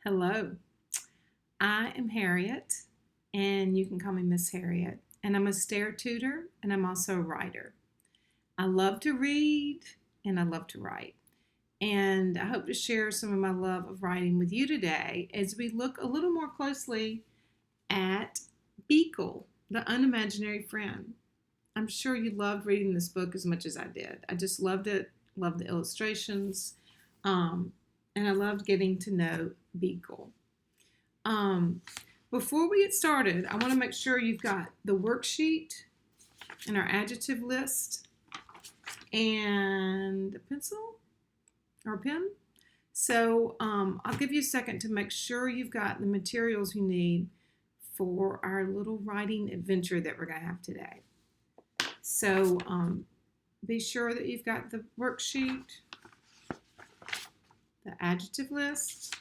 Hello, I am Harriet, and you can call me Miss Harriet. And I'm a stair tutor, and I'm also a writer. I love to read, and I love to write. And I hope to share some of my love of writing with you today as we look a little more closely at Beekle, the unimaginary friend. I'm sure you loved reading this book as much as I did. I just loved it, loved the illustrations, um, and I loved getting to know Beekle. Um, Before we get started, I want to make sure you've got the worksheet and our adjective list and a pencil or a pen. So I'll give you a second to make sure you've got the materials you need for our little writing adventure that we're going to have today. So be sure that you've got the worksheet, the adjective list,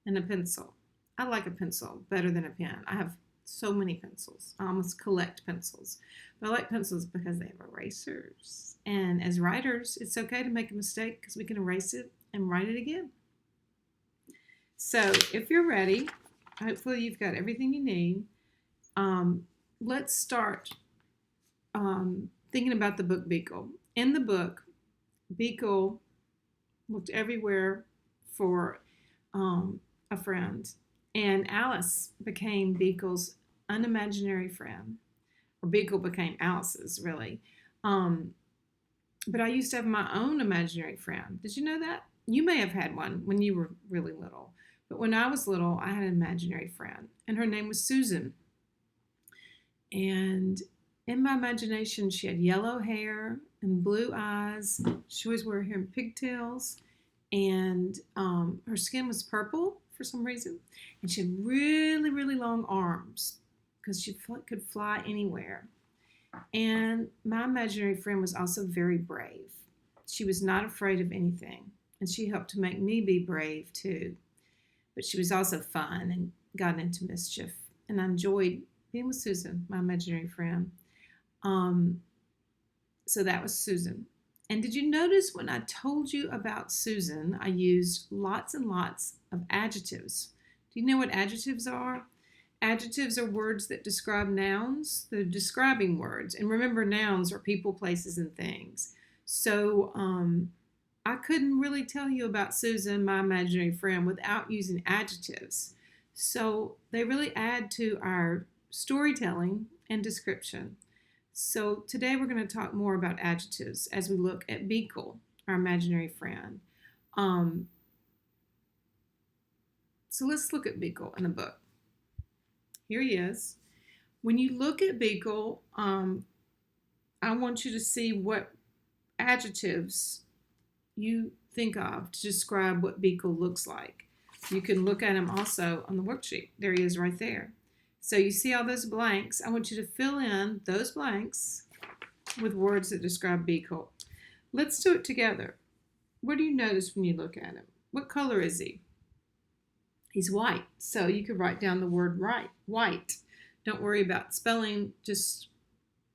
and a pencil. I like a pencil better than a pen. I have so many pencils. I almost collect pencils. But I like pencils because they have erasers. And as writers, it's okay to make a mistake because we can erase it and write it again. So if you're ready, hopefully you've got everything you need. Let's start thinking about the book Beekle. In the book, Beekle looked everywhere for a friend. And Alice became Beekle's unimaginary friend. Or Beekle became Alice's, really. But I used to have my own imaginary friend. Did you know that? You may have had one when you were really little. But when I was little, I had an imaginary friend. And her name was Susan. And in my imagination, she had yellow hair and blue eyes. She always wore her hair in pigtails. And her skin was purple for some reason. And she had really, really long arms because she could fly anywhere. And my imaginary friend was also very brave. She was not afraid of anything. And she helped to make me be brave too. But she was also fun and got into mischief. And I enjoyed being with Susan, my imaginary friend. So that was Susan. And did you notice when I told you about Susan, I used lots and lots of adjectives? Do you know what adjectives are? Adjectives are words that describe nouns. They're describing words. And remember, nouns are people, places, and things. So I couldn't really tell you about Susan, my imaginary friend, without using adjectives. So they really add to our storytelling and description. So today we're going to talk more about adjectives as we look at Beekle, our imaginary friend. So let's look at Beekle in the book. Here he is. When you look at Beekle, I want you to see what adjectives you think of to describe what Beekle looks like. You can look at him also on the worksheet. There he is right there. So you see all those blanks. I want you to fill in those blanks with words that describe Beekle. Let's do it together. What do you notice when you look at him? What color is he? He's white. So you could write down the word white. Don't worry about spelling. Just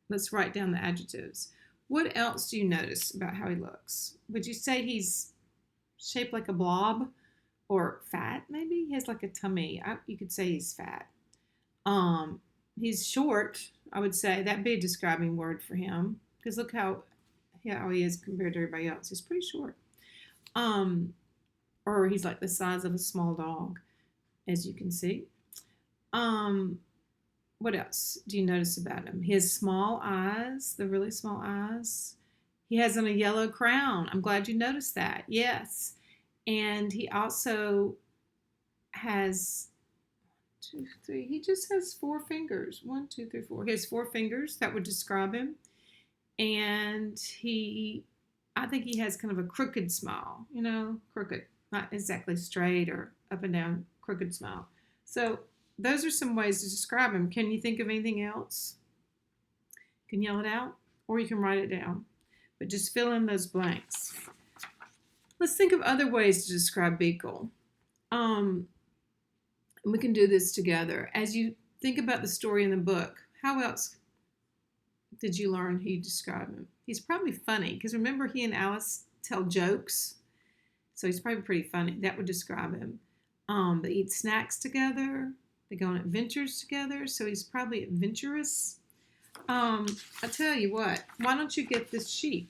let's write down the adjectives. What else do you notice about how he looks? Would you say he's shaped like a blob or fat maybe? He has like a tummy. You could say he's fat. He's short, I would say. That'd be a describing word for him. Because look how he is compared to everybody else. He's pretty short. Or he's like the size of a small dog, as you can see. What else do you notice about him? He has small eyes, the really small eyes. He has on a yellow crown. I'm glad you noticed that. Yes. And he also has 2, 3. He just has 4 fingers. 1, 2, 3, 4. He has 4 fingers. That would describe him. And I think he has kind of a crooked smile. Crooked. Not exactly straight or up and down, crooked smile. So those are some ways to describe him. Can you think of anything else? You can yell it out or you can write it down. But just fill in those blanks. Let's think of other ways to describe Beekle. And we can do this together. As you think about the story in the book, how else did you learn he described him? He's probably funny because remember he and Alice tell jokes. So he's probably pretty funny. That would describe him. They eat snacks together. They go on adventures together. So he's probably adventurous. I tell you what, why don't you get this sheet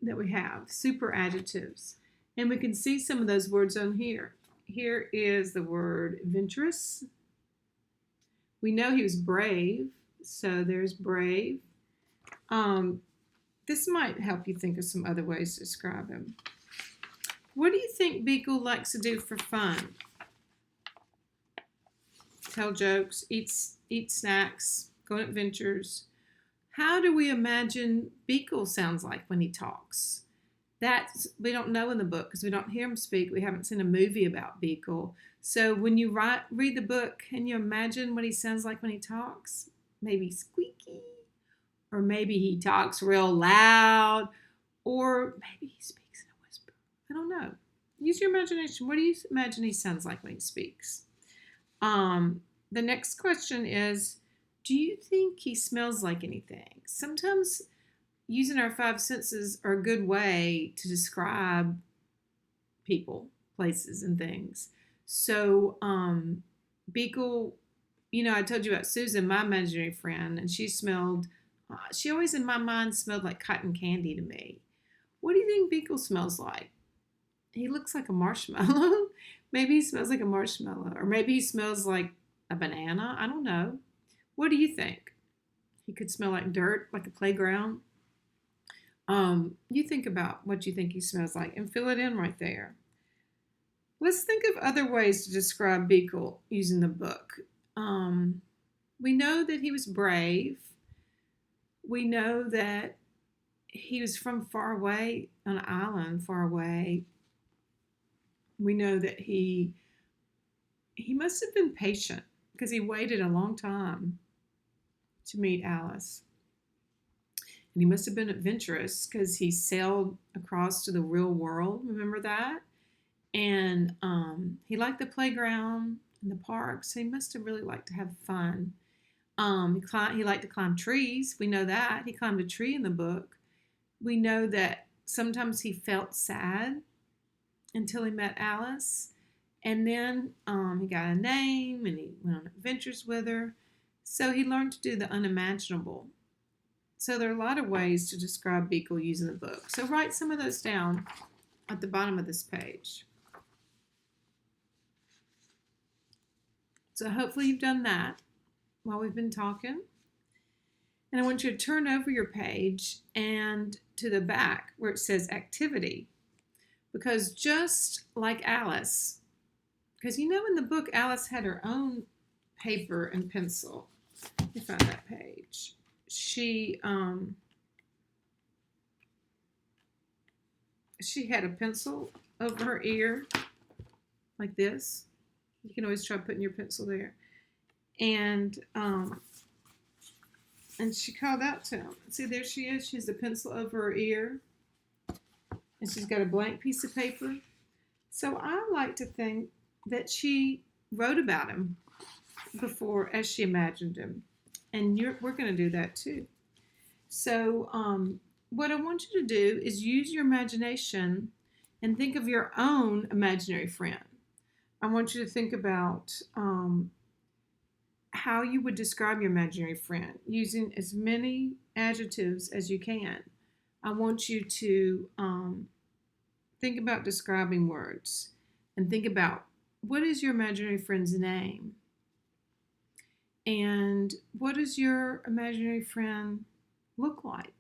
that we have, super adjectives, and we can see some of those words on here. Here is the word adventurous. We know he was brave, so there's brave. This might help you think of some other ways to describe him. What do you think Beekle likes to do for fun? Tell jokes, eat snacks, go on adventures. How do we imagine Beekle sounds like when he talks? We don't know in the book because we don't hear him speak. We haven't seen a movie about Beekle. So when you read the book, can you imagine what he sounds like when he talks? Maybe squeaky, or maybe he talks real loud, or maybe he speaks in a whisper. I don't know. Use your imagination. What do you imagine he sounds like when he speaks? The next question is, do you think he smells like anything? Sometimes using our five senses are a good way to describe people, places, and things. So, Beekle, I told you about Susan, my imaginary friend, and she always in my mind smelled like cotton candy to me. What do you think Beekle smells like? He looks like a marshmallow. Maybe he smells like a marshmallow, or maybe he smells like a banana. I don't know. What do you think? He could smell like dirt, like a playground. You think about what you think he smells like and fill it in right there. Let's think of other ways to describe Beekle using the book. We know that he was brave. We know that he was from far away, on an island far away. We know that he must have been patient because he waited a long time to meet Alice. And he must have been adventurous because he sailed across to the real world. Remember that? And he liked the playground and the park, so he must have really liked to have fun. He liked to climb trees. We know that. He climbed a tree in the book. We know that sometimes he felt sad until he met Alice. And then he got a name and he went on adventures with her. So he learned to do the unimaginable. So there are a lot of ways to describe Beekle using the book. So write some of those down at the bottom of this page. So hopefully you've done that while we've been talking. And I want you to turn over your page and to the back where it says activity. Because just like Alice, because in the book Alice had her own paper and pencil. Let me find that page. She had a pencil over her ear like this. You can always try putting your pencil there. And she called out to him. See, there she is. She has a pencil over her ear. And she's got a blank piece of paper. So I like to think that she wrote about him before as she imagined him. And we're going to do that too. So what I want you to do is use your imagination and think of your own imaginary friend. I want you to think about how you would describe your imaginary friend using as many adjectives as you can. I want you to think about describing words and think about what is your imaginary friend's name? And what does your imaginary friend look like?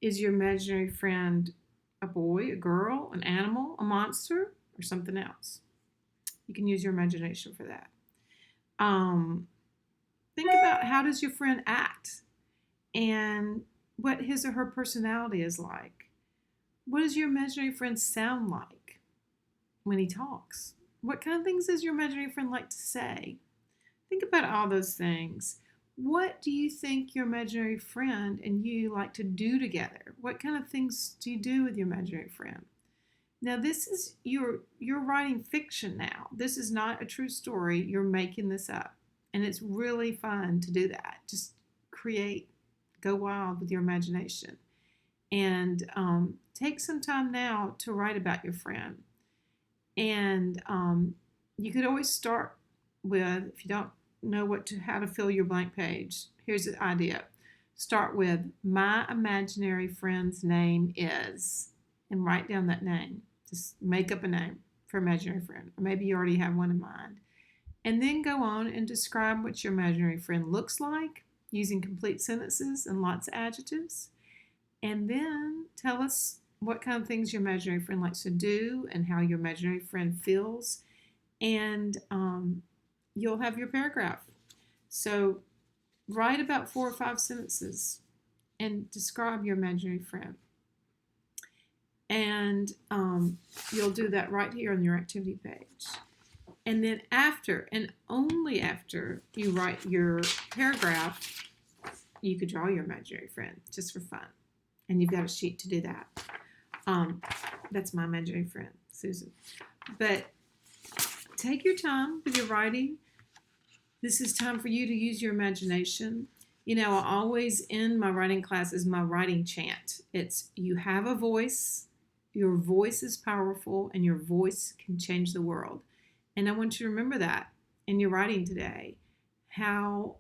Is your imaginary friend a boy, a girl, an animal, a monster, or something else? You can use your imagination for that. Think about how does your friend act and what his or her personality is like. What does your imaginary friend sound like when he talks? What kind of things does your imaginary friend like to say? Think about all those things. What do you think your imaginary friend and you like to do together? What kind of things do you do with your imaginary friend? Now, this is you're writing fiction now. This is not a true story. You're making this up. And it's really fun to do that. Just create, go wild with your imagination. And take some time now to write about your friend. And you could always start with, if you don't know how to fill your blank page, here's the idea. Start with, my imaginary friend's name is, and write down that name. Just make up a name for imaginary friend, or maybe you already have one in mind. And then go on and describe what your imaginary friend looks like using complete sentences and lots of adjectives. And then tell us what kind of things your imaginary friend likes to do and how your imaginary friend feels. And you'll have your paragraph. So write about 4 or 5 sentences and describe your imaginary friend. And you'll do that right here on your activity page. And then after, and only after you write your paragraph, you could draw your imaginary friend just for fun. And you've got a sheet to do that. That's my imaginary friend, Susan. But take your time with your writing. This is time for you to use your imagination. You know, I always end my writing classes, my writing chant. It's, you have a voice, your voice is powerful, and your voice can change the world. And I want you to remember that in your writing today, how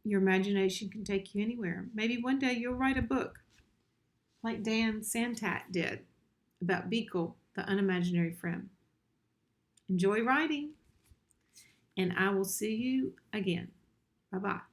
your imagination can take you anywhere. Maybe one day you'll write a book like Dan Santat did about Beekle, the unimaginary friend. Enjoy writing, and I will see you again. Bye-bye.